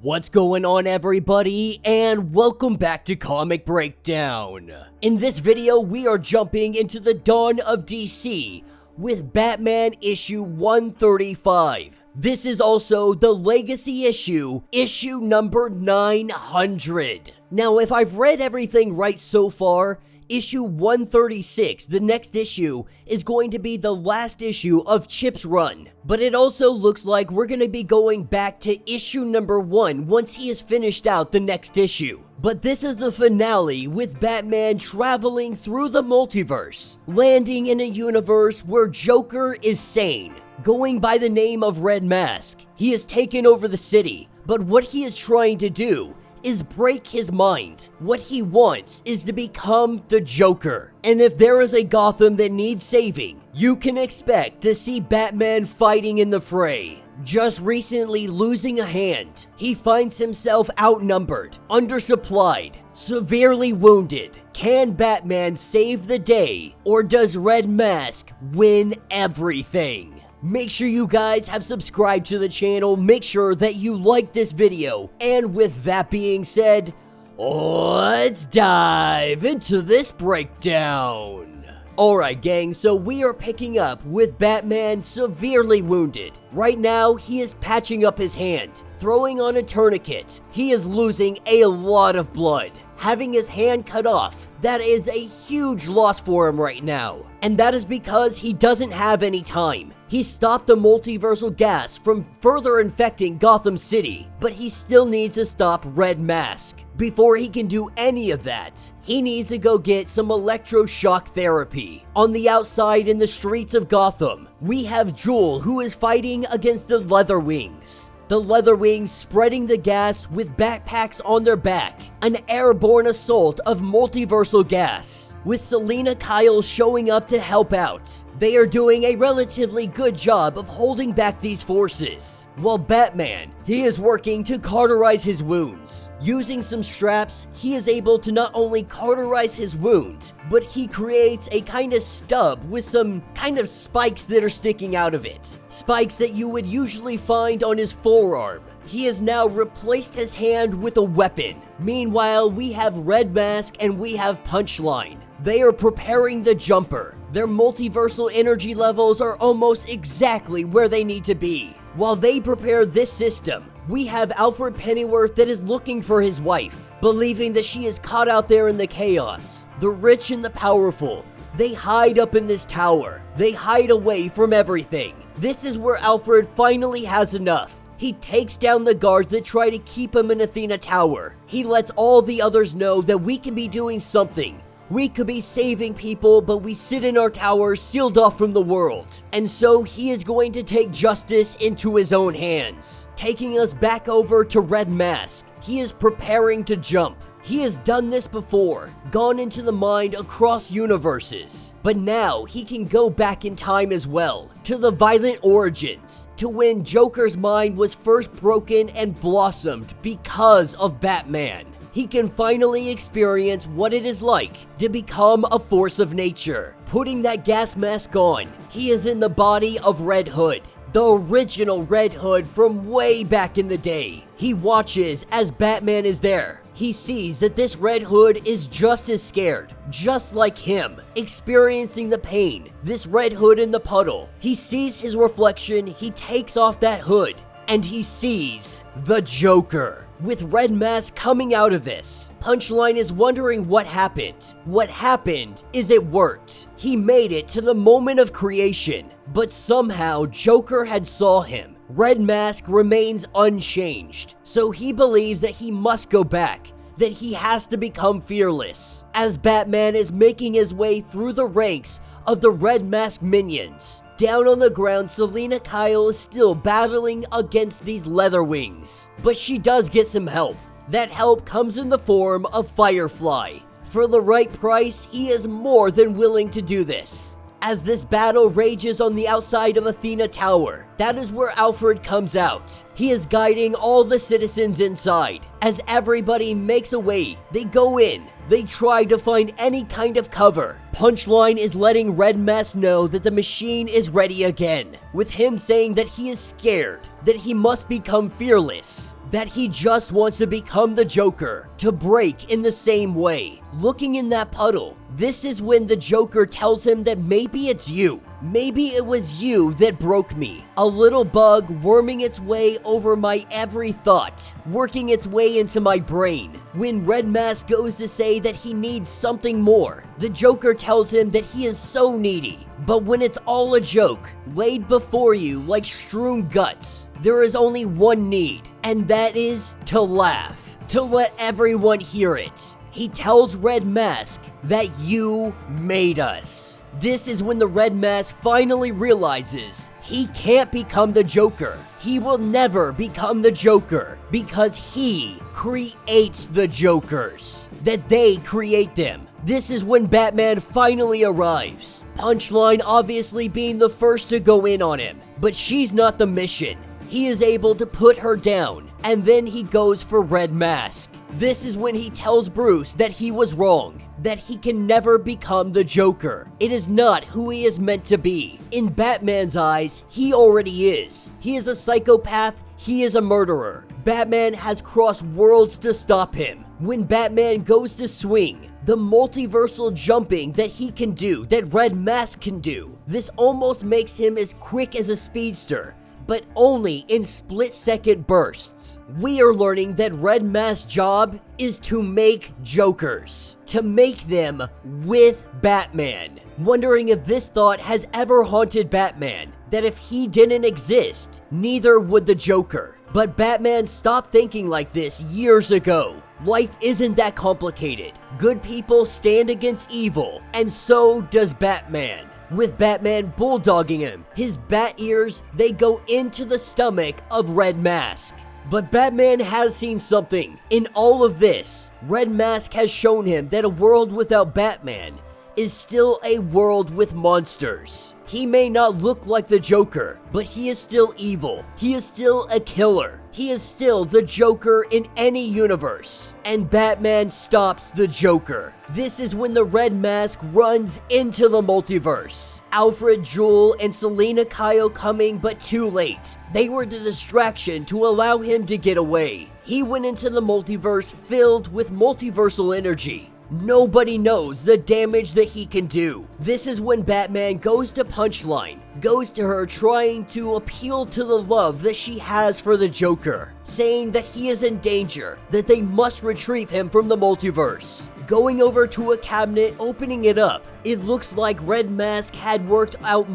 What's going on, everybody, and welcome back to Comic Breakdown. In this video, we are jumping into the dawn of DC with Batman issue 135. This is also the legacy issue number 900. Now, if I've read everything right so far, issue 136, the next issue, is going to be the last issue of Chip's run. But it also looks like we're going to be going back to issue number 1 once he has finished out the next issue. But this is the finale, with Batman traveling through the multiverse, landing in a universe where Joker is sane. Going by the name of Red Mask, he has taken over the city, but what he is trying to do is break his mind. What he wants is to become the Joker. And if there is a Gotham that needs saving, you can expect to see Batman fighting in the fray. Just recently losing a hand, he finds himself outnumbered, undersupplied, severely wounded. Can Batman save the day, or does Red Mask win everything? Make sure you guys have subscribed to the channel, make sure that you like this video, and with that being said, let's dive into this breakdown. Alright gang, so we are picking up with Batman severely wounded. Right now, he is patching up his hand, throwing on a tourniquet. He is losing a lot of blood. Having his hand cut off, that is a huge loss for him right now. And that is because he doesn't have any time. He stopped the multiversal gas from further infecting Gotham City, but he still needs to stop Red Mask. Before he can do any of that, he needs to go get some electroshock therapy. On the outside in the streets of Gotham, we have Jewel, who is fighting against the Leatherwings. The Leatherwings spreading the gas with backpacks on their back, an airborne assault of multiversal gas, with Selina Kyle showing up to help out. They are doing a relatively good job of holding back these forces, while Batman, he is working to cauterize his wounds. Using some straps, he is able to not only cauterize his wound, but he creates a kind of stub with some kind of spikes that are sticking out of it. Spikes that you would usually find on his forearm. He has now replaced his hand with a weapon. Meanwhile, we have Red Mask and we have Punchline. They are preparing the jumper. Their multiversal energy levels are almost exactly where they need to be. While they prepare this system, we have Alfred Pennyworth that is looking for his wife, believing that she is caught out there in the chaos. The rich and the powerful, they hide up in this tower. They hide away from everything. This is where Alfred finally has enough. He takes down the guards that try to keep him in Athena Tower. He lets all the others know that we can be doing something. We could be saving people, but we sit in our tower sealed off from the world. And so he is going to take justice into his own hands. Taking us back over to Red Mask. He is preparing to jump. He has done this before, gone into the mind across universes. But now he can go back in time as well, to the violent origins, to when Joker's mind was first broken and blossomed because of Batman. He can finally experience what it is like to become a force of nature. Putting that gas mask on, he is in the body of Red Hood, the original Red Hood from way back in the day. He watches as Batman is there. He sees that this Red Hood is just as scared, just like him, experiencing the pain. This Red Hood in the puddle. He sees his reflection, he takes off that hood, and he sees the Joker. With Red Mask coming out of this, Punchline is wondering what happened. What happened is it worked. He made it to the moment of creation, but somehow Joker had saw him. Red Mask remains unchanged, so he believes that he must go back, that he has to become fearless. As Batman is making his way through the ranks of the Red Mask minions, down on the ground, Selina Kyle is still battling against these Leatherwings, but she does get some help. That help comes in the form of Firefly. For the right price, he is more than willing to do this. As this battle rages on the outside of Athena Tower, that is where Alfred comes out. He is guiding all the citizens inside. As everybody makes a way, they go in. They try to find any kind of cover. Punchline is letting Red Mask know that the machine is ready again, with him saying that he is scared, that he must become fearless. that he just wants to become the Joker, to break in the same way. Looking in that puddle, this is when the Joker tells him that maybe it's you. Maybe it was you that broke me. A little bug worming its way over my every thought, working its way into my brain. When Red Mask goes to say that he needs something more, the Joker tells him that he is so needy. But when it's all a joke, laid before you like strewn guts, there is only one need, and that is to laugh, to let everyone hear it. He tells Red Mask that you made us. This is when the Red Mask finally realizes he can't become the Joker. He will never become the Joker because he creates the Jokers, that they create them. This is when Batman finally arrives. Punchline obviously being the first to go in on him, but she's not the mission. He is able to put her down, and then he goes for Red Mask. This is when he tells Bruce that he was wrong, that he can never become the Joker. It is not who he is meant to be. In Batman's eyes, he already is. He is a psychopath, he is a murderer. Batman has crossed worlds to stop him. When Batman goes to swing, the multiversal jumping that he can do, that Red Mask can do, this almost makes him as quick as a speedster, but only in split-second bursts. We are learning that Red Mask's job is to make Jokers, to make them with Batman. Wondering if this thought has ever haunted Batman, that if he didn't exist, neither would the Joker. But Batman stopped thinking like this years ago. Life isn't that complicated. Good people stand against evil, and so does Batman. With Batman bulldogging him, his bat ears, they go into the stomach of Red Mask. But Batman has seen something. In all of this, Red Mask has shown him that a world without Batman is still a world with monsters. He may not look like the Joker, but he is still evil. He is still a killer. He is still the Joker in any universe. And Batman stops the Joker. This is when the Red Mask runs into the multiverse. Alfred, Jewel, and Selina Kyle coming, but too late. They were the distraction to allow him to get away. He went into the multiverse filled with multiversal energy. Nobody knows the damage that he can do. This is when Batman goes to Punchline, goes to her trying to appeal to the love that she has for the Joker, saying that he is in danger, that they must retrieve him from the multiverse. Going over to a cabinet, opening it up, it looks like Red Mask had worked out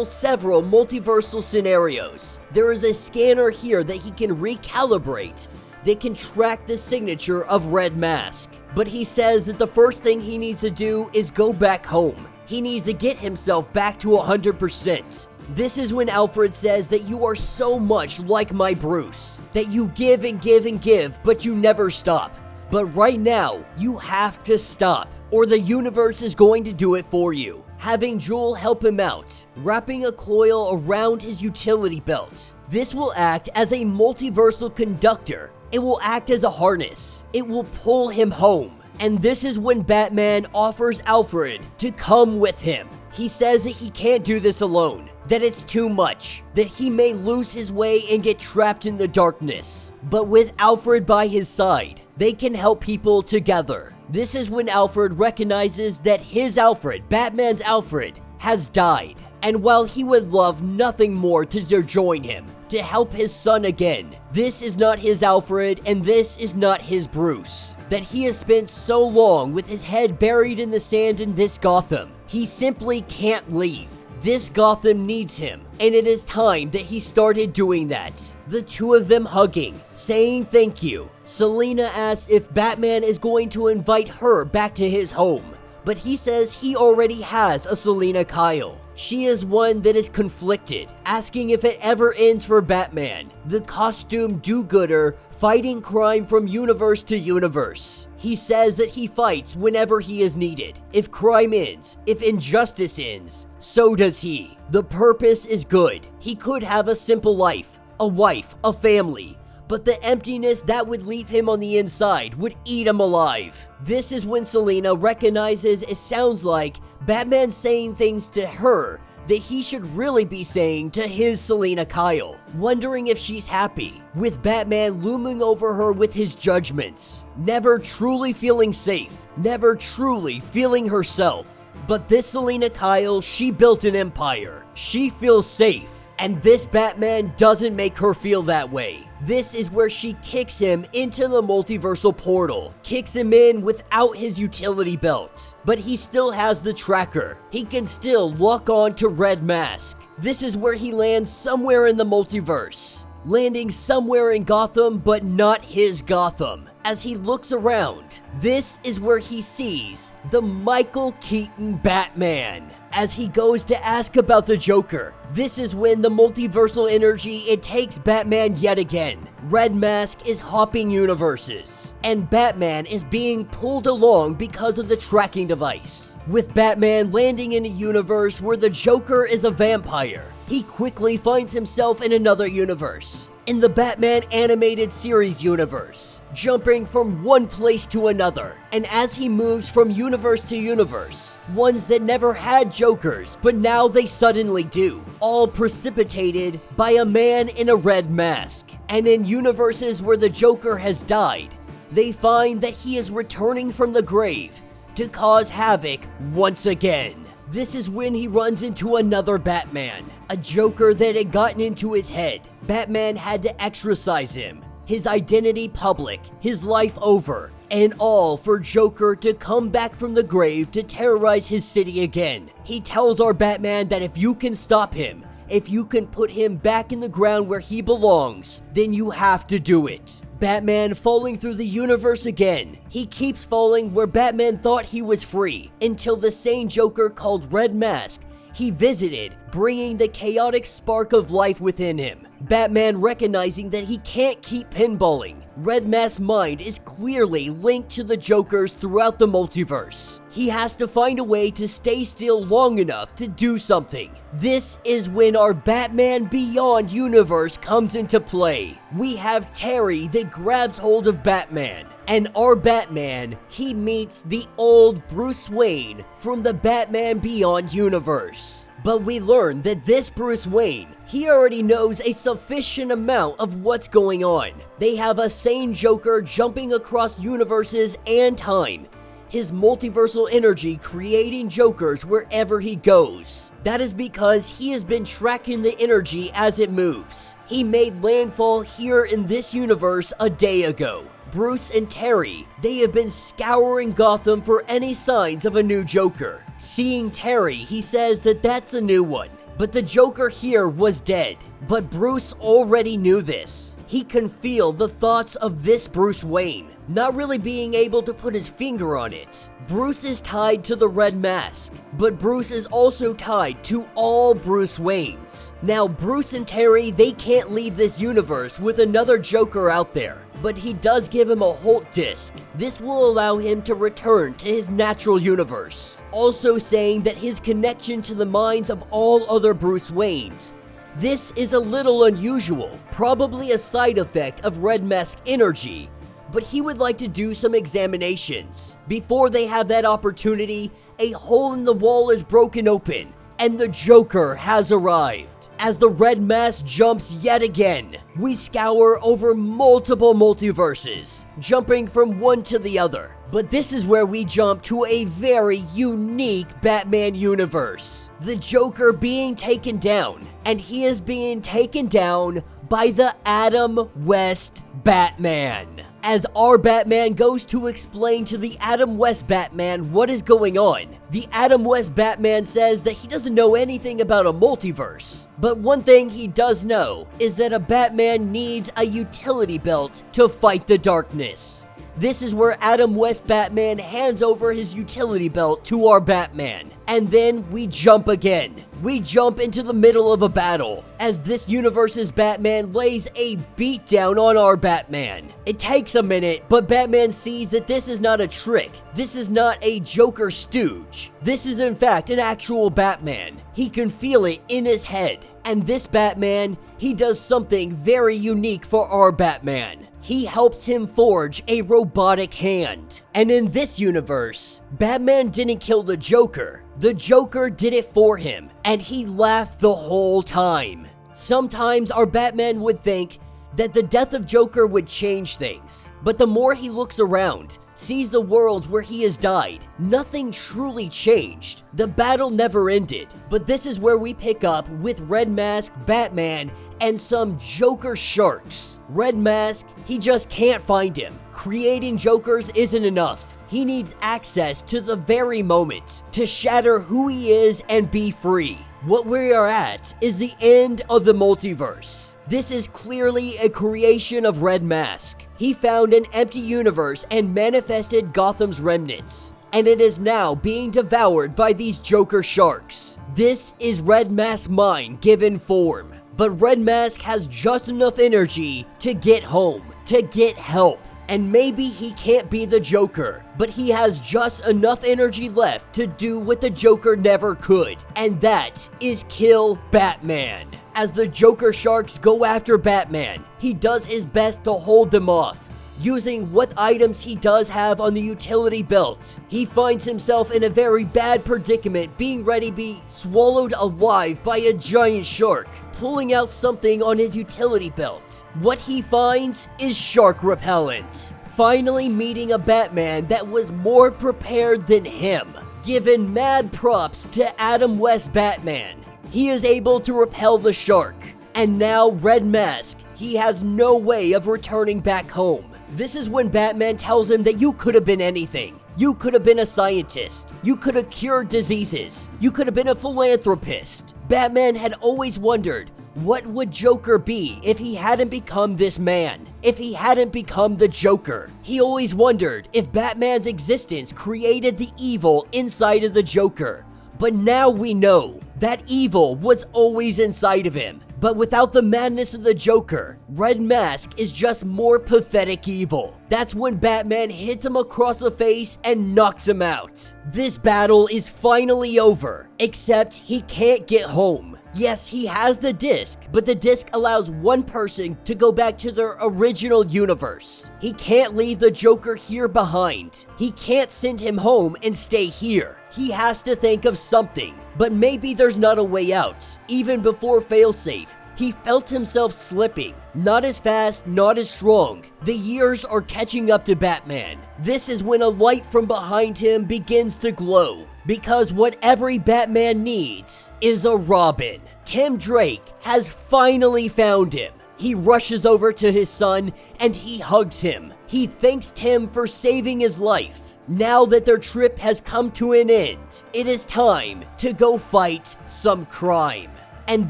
several multiversal scenarios. There is a scanner here that he can recalibrate, that can track the signature of Red Mask. But he says that the first thing he needs to do is go back home. He needs to get himself back to 100%. This is when Alfred says that you are so much like my Bruce, that you give and give and give, but you never stop. But right now, you have to stop, or the universe is going to do it for you. Having Jewel help him out, wrapping a coil around his utility belt. This will act as a multiversal conductor. It will act as a harness. It will pull him home. And this is when Batman offers Alfred to come with him. He says that he can't do this alone, that it's too much, that he may lose his way and get trapped in the darkness. But with Alfred by his side, they can help people together. This is when Alfred recognizes that his Alfred, Batman's Alfred, has died. And while he would love nothing more to join him, to help his son again, this is not his Alfred and this is not his Bruce. That he has spent so long with his head buried in the sand in this Gotham, he simply can't leave. This Gotham needs him, and it is time that he started doing that. The two of them hugging, saying thank you. Selina asks if Batman is going to invite her back to his home, but he says he already has a Selina Kyle. She is one that is conflicted, asking if it ever ends for Batman, the costume do-gooder fighting crime from universe to universe. He says that he fights whenever he is needed. If crime ends, if injustice ends, so does he. The purpose is good. He could have a simple life, a wife, a family, but the emptiness that would leave him on the inside would eat him alive. This is when Selina recognizes it sounds like Batman saying things to her that he should really be saying to his Selina Kyle, wondering if she's happy, with Batman looming over her with his judgments, never truly feeling safe, never truly feeling herself. But this Selina Kyle, she built an empire. She feels safe. And this Batman doesn't make her feel that way. This is where she kicks him into the multiversal portal, kicks him in without his utility belt. But he still has the tracker. He can still lock on to Red Mask. This is where he lands somewhere in the multiverse. Landing somewhere in Gotham, but not his Gotham. As he looks around, this is where he sees the Michael Keaton Batman. As he goes to ask about the Joker, this is when the multiversal energy, it takes Batman yet again. Red Mask is hopping universes, and Batman is being pulled along because of the tracking device. With Batman landing in a universe where the Joker is a vampire, he quickly finds himself in another universe, in the Batman animated series universe, jumping from one place to another. And as he moves from universe to universe, ones that never had Jokers, but now they suddenly do, all precipitated by a man in a red mask. And in universes where the Joker has died, they find that he is returning from the grave to cause havoc once again. This is when he runs into another Batman, a Joker that had gotten into his head. Batman had to exorcise him, his identity public, his life over, and all for Joker to come back from the grave to terrorize his city again. He tells our Batman that if you can stop him, if you can put him back in the ground where he belongs, then you have to do it. Batman falling through the universe again. He keeps falling where Batman thought he was free, until the same Joker called Red Mask he visited, bringing the chaotic spark of life within him. Batman recognizing that he can't keep pinballing. Red Mask's mind is clearly linked to the Jokers throughout the multiverse. He has to find a way to stay still long enough to do something. This is when our Batman Beyond universe comes into play. We have Terry that grabs hold of Batman. And our Batman, he meets the old Bruce Wayne from the Batman Beyond universe. But we learn that this Bruce Wayne, he already knows a sufficient amount of what's going on. They have a sane Joker jumping across universes and time, his multiversal energy creating Jokers wherever he goes. That is because he has been tracking the energy as it moves. He made landfall here in this universe a day ago. Bruce and Terry, they have been scouring Gotham for any signs of a new Joker. Seeing Terry, he says that that's a new one. But the Joker here was dead. But Bruce already knew this. He can feel the thoughts of this Bruce Wayne, not really being able to put his finger on it. Bruce is tied to the Red Mask, but Bruce is also tied to all Bruce Waynes. Now, Bruce and Terry, they can't leave this universe with another Joker out there, but he does give him a Holt disc. This will allow him to return to his natural universe, also saying that his connection to the minds of all other Bruce Waynes. This is a little unusual, probably a side effect of Red Mask energy, but he would like to do some examinations. Before they have that opportunity, a hole in the wall is broken open, and the Joker has arrived. As the Red Mask jumps yet again, we scour over multiple multiverses, jumping from one to the other. But this is where we jump to a very unique Batman universe. The Joker being taken down, and he is being taken down by the Adam West Batman. As our Batman goes to explain to the Adam West Batman what is going on, the Adam West Batman says that he doesn't know anything about a multiverse. But one thing he does know is that a Batman needs a utility belt to fight the darkness. This is where Adam West Batman hands over his utility belt to our Batman. And then we jump again. We jump into the middle of a battle, as this universe's Batman lays a beatdown on our Batman. It takes a minute, but Batman sees that this is not a trick. This is not a Joker stooge. This is in fact an actual Batman. He can feel it in his head. And this Batman, he does something very unique for our Batman. He helps him forge a robotic hand. And in this universe, Batman didn't kill the Joker. The Joker did it for him, and he laughed the whole time. Sometimes our Batman would think that the death of Joker would change things, but the more he looks around, sees the world where he has died, nothing truly changed. The battle never ended, but this is where we pick up with Red Mask, Batman, and some Joker sharks. Red Mask, he just can't find him. Creating Jokers isn't enough. He needs access to the very moment to shatter who he is and be free. What we are at is the end of the multiverse. This is clearly a creation of Red Mask. He found an empty universe and manifested Gotham's remnants, and it is now being devoured by these Joker sharks. This is Red Mask's mind given form, but Red Mask has just enough energy to get home, to get help. And maybe he can't be the Joker, but he has just enough energy left to do what the Joker never could, and that is kill Batman. As the Joker sharks go after Batman, he does his best to hold them off. Using what items he does have on the utility belt, he finds himself in a very bad predicament, being ready to be swallowed alive by a giant shark, pulling out something on his utility belt. What he finds is shark repellent. Finally meeting a Batman that was more prepared than him. Given mad props to Adam West Batman, he is able to repel the shark. And now Red Mask, he has no way of returning back home. This is when Batman tells him that you could have been anything. You could have been a scientist. You could have cured diseases. You could have been a philanthropist. Batman had always wondered, what would Joker be if he hadn't become this man? If he hadn't become the Joker? He always wondered if Batman's existence created the evil inside of the Joker. But now we know that evil was always inside of him. But without the madness of the Joker, Red Mask is just more pathetic evil. That's when Batman hits him across the face and knocks him out. This battle is finally over, except he can't get home. Yes, he has the disc, but the disc allows one person to go back to their original universe. He can't leave the Joker here behind. He can't send him home and stay here. He has to think of something, but maybe there's not a way out. Even before failsafe, he felt himself slipping. Not as fast, not as strong. The years are catching up to Batman. This is when a light from behind him begins to glow. Because what every Batman needs is a Robin. Tim Drake has finally found him. He rushes over to his son and he hugs him. He thanks Tim for saving his life. Now that their trip has come to an end, it is time to go fight some crime. And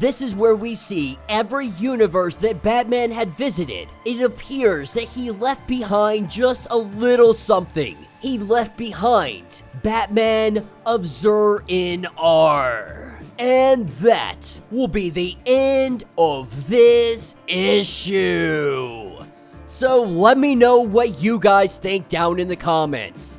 this is where we see every universe that Batman had visited. It appears that he left behind just a little something. He left behind Batman of Zur-En-Arrh. And that will be the end of this issue. So let me know what you guys think down in the comments.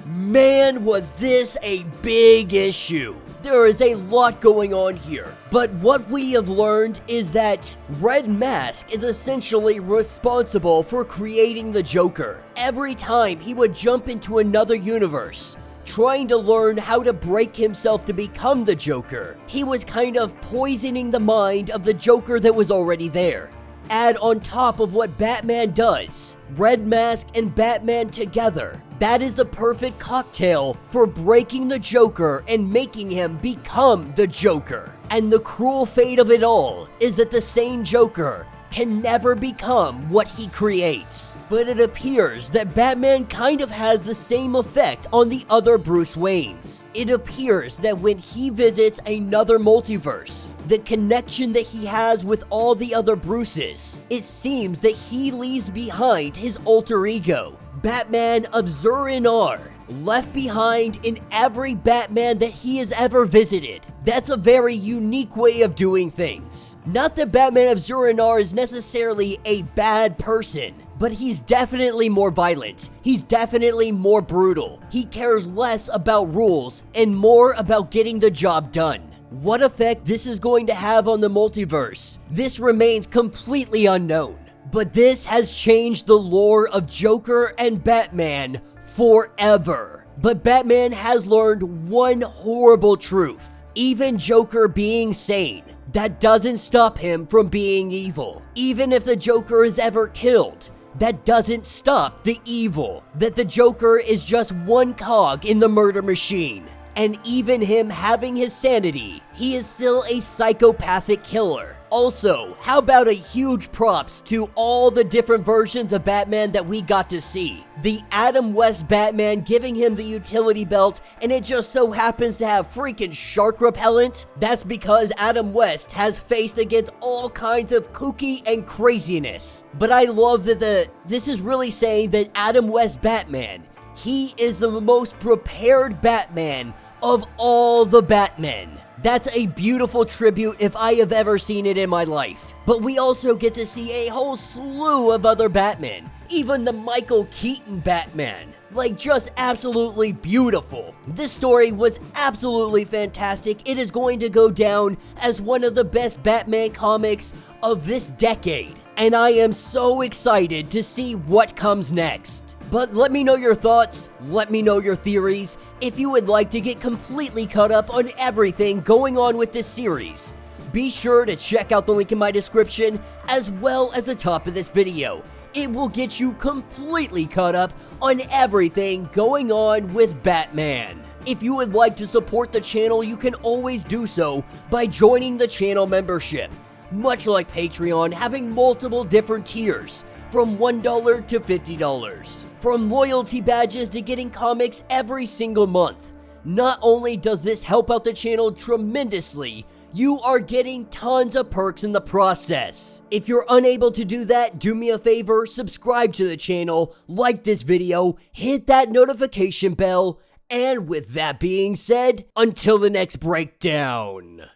Man, was this a big issue. There is a lot going on here, but what we have learned is that Red Mask is essentially responsible for creating the Joker. Every time he would jump into another universe, trying to learn how to break himself to become the Joker, he was kind of poisoning the mind of the Joker that was already there. Add on top of what Batman does, Red Mask and Batman together. That is the perfect cocktail for breaking the Joker and making him become the Joker. And the cruel fate of it all is that the same Joker can never become what he creates. But it appears that Batman kind of has the same effect on the other Bruce Waynes. It appears that when he visits another multiverse, the connection that he has with all the other Bruces, it seems that he leaves behind his alter ego, Batman of Zur-En-Arrh, left behind in every Batman that he has ever visited. That's a very unique way of doing things. Not that Batman of Zur-En-Arrh is necessarily a bad person, but he's definitely more violent. He's definitely more brutal. He cares less about rules and more about getting the job done. What effect this is going to have on the multiverse, this remains completely unknown. But this has changed the lore of Joker and Batman forever. But Batman has learned one horrible truth. Even Joker being sane, that doesn't stop him from being evil. Even if the Joker is ever killed, that doesn't stop the evil. That the Joker is just one cog in the murder machine. And even him having his sanity, he is still a psychopathic killer. Also, how about a huge props to all the different versions of Batman that we got to see? The Adam West Batman giving him the utility belt, and it just so happens to have freaking shark repellent? That's because Adam West has faced against all kinds of kooky and craziness. But I love that this is really saying that Adam West Batman, he is the most prepared Batman of all the Batmen. That's a beautiful tribute if I have ever seen it in my life. But we also get to see a whole slew of other Batmen. Even the Michael Keaton Batman. Like, just absolutely beautiful. This story was absolutely fantastic. It is going to go down as one of the best Batman comics of this decade. And I am so excited to see what comes next. But let me know your thoughts, let me know your theories, if you would like to get completely caught up on everything going on with this series. Be sure to check out the link in my description, as well as the top of this video. It will get you completely caught up on everything going on with Batman. If you would like to support the channel, you can always do so by joining the channel membership. Much like Patreon, having multiple different tiers, from $1 to $50. From loyalty badges to getting comics every single month. Not only does this help out the channel tremendously, you are getting tons of perks in the process. If you're unable to do that, do me a favor, subscribe to the channel, like this video, hit that notification bell, and with that being said, until the next breakdown.